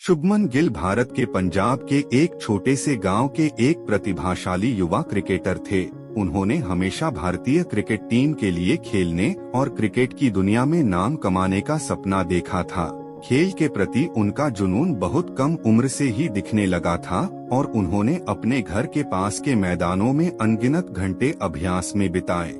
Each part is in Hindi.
शुभमन गिल भारत के पंजाब के एक छोटे से गांव के एक प्रतिभाशाली युवा क्रिकेटर थे। उन्होंने हमेशा भारतीय क्रिकेट टीम के लिए खेलने और क्रिकेट की दुनिया में नाम कमाने का सपना देखा था। खेल के प्रति उनका जुनून बहुत कम उम्र से ही दिखने लगा था और उन्होंने अपने घर के पास के मैदानों में अनगिनत घंटे अभ्यास में बिताए।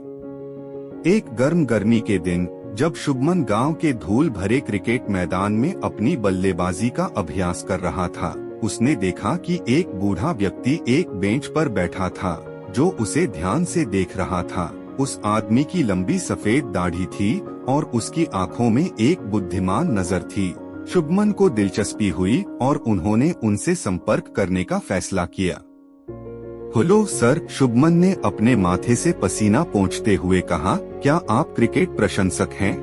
एक गर्मी के दिन जब शुभमन गांव के धूल भरे क्रिकेट मैदान में अपनी बल्लेबाजी का अभ्यास कर रहा था, उसने देखा कि एक बूढ़ा व्यक्ति एक बेंच पर बैठा था जो उसे ध्यान से देख रहा था। उस आदमी की लंबी सफेद दाढ़ी थी और उसकी आंखों में एक बुद्धिमान नजर थी। शुभमन को दिलचस्पी हुई और उन्होंने उनसे संपर्क करने का फैसला किया। हेलो सर, शुभमन ने अपने माथे से पसीना पोंछते हुए कहा, क्या आप क्रिकेट प्रशंसक हैं?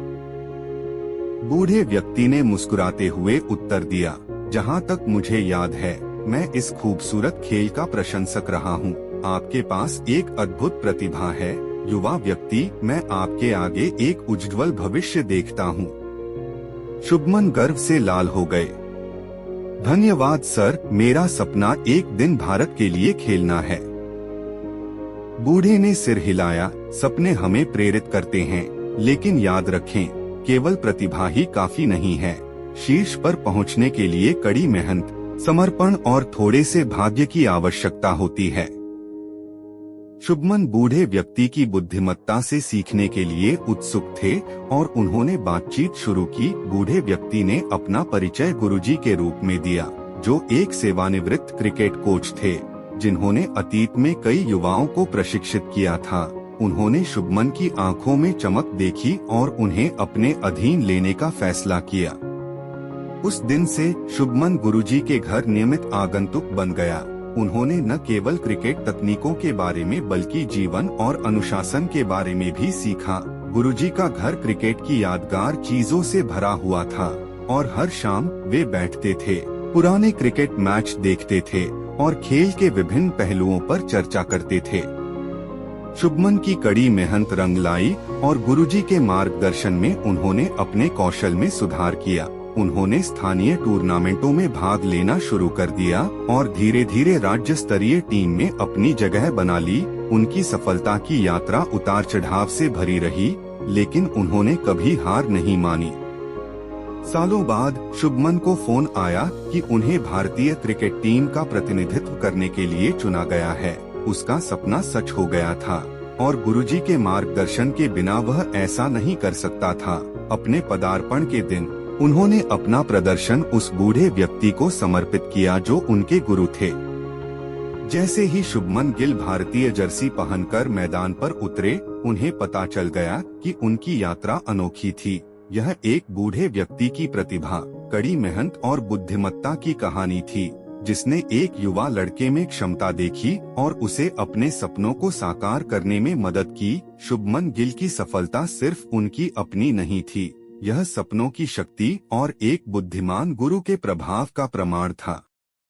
बूढ़े व्यक्ति ने मुस्कुराते हुए उत्तर दिया, जहां तक मुझे याद है मैं इस खूबसूरत खेल का प्रशंसक रहा हूं। आपके पास एक अद्भुत प्रतिभा है युवा व्यक्ति, मैं आपके आगे एक उज्ज्वल भविष्य देखता हूं। शुभमन गर्व से लाल हो गए। धन्यवाद सर, मेरा सपना एक दिन भारत के लिए खेलना है। बूढ़े ने सिर हिलाया, सपने हमें प्रेरित करते हैं, लेकिन याद रखें, केवल प्रतिभा ही काफी नहीं है। शीर्ष पर पहुंचने के लिए कड़ी मेहनत, समर्पण और थोड़े से भाग्य की आवश्यकता होती है। शुभमन बूढ़े व्यक्ति की बुद्धिमत्ता से सीखने के लिए उत्सुक थे और उन्होंने बातचीत शुरू की। बूढ़े व्यक्ति ने अपना परिचय गुरुजी के रूप में दिया, जो एक सेवानिवृत्त क्रिकेट कोच थे जिन्होंने अतीत में कई युवाओं को प्रशिक्षित किया था। उन्होंने शुभमन की आंखों में चमक देखी और उन्हें अपने अधीन लेने का फैसला किया। उस दिन से शुभमन गुरुजी के घर नियमित आगंतुक बन गया। उन्होंने न केवल क्रिकेट तकनीकों के बारे में बल्कि जीवन और अनुशासन के बारे में भी सीखा। गुरुजी का घर क्रिकेट की यादगार चीजों से भरा हुआ था और हर शाम वे बैठते थे, पुराने क्रिकेट मैच देखते थे और खेल के विभिन्न पहलुओं पर चर्चा करते थे। शुभमन की कड़ी मेहनत रंग लाई और गुरुजी के मार्गदर्शन में उन्होंने अपने कौशल में सुधार किया। उन्होंने स्थानीय टूर्नामेंटों में भाग लेना शुरू कर दिया और धीरे धीरे राज्य स्तरीय टीम में अपनी जगह बना ली। उनकी सफलता की यात्रा उतार चढ़ाव से भरी रही, लेकिन उन्होंने कभी हार नहीं मानी। सालों बाद शुभमन को फोन आया कि उन्हें भारतीय क्रिकेट टीम का प्रतिनिधित्व करने के लिए चुना गया है। उसका सपना सच हो गया था और गुरुजी के मार्गदर्शन के बिना वह ऐसा नहीं कर सकता था। अपने पदार्पण के दिन उन्होंने अपना प्रदर्शन उस बूढ़े व्यक्ति को समर्पित किया जो उनके गुरु थे। जैसे ही शुभमन गिल भारतीय जर्सी पहनकर मैदान पर उतरे, उन्हें पता चल गया कि उनकी यात्रा अनोखी थी। यह एक बूढ़े व्यक्ति की प्रतिभा, कड़ी मेहनत और बुद्धिमत्ता की कहानी थी, जिसने एक युवा लड़के में क्षमता देखी और उसे अपने सपनों को साकार करने में मदद की। शुभमन गिल की सफलता सिर्फ उनकी अपनी नहीं थी, यह सपनों की शक्ति और एक बुद्धिमान गुरु के प्रभाव का प्रमाण था।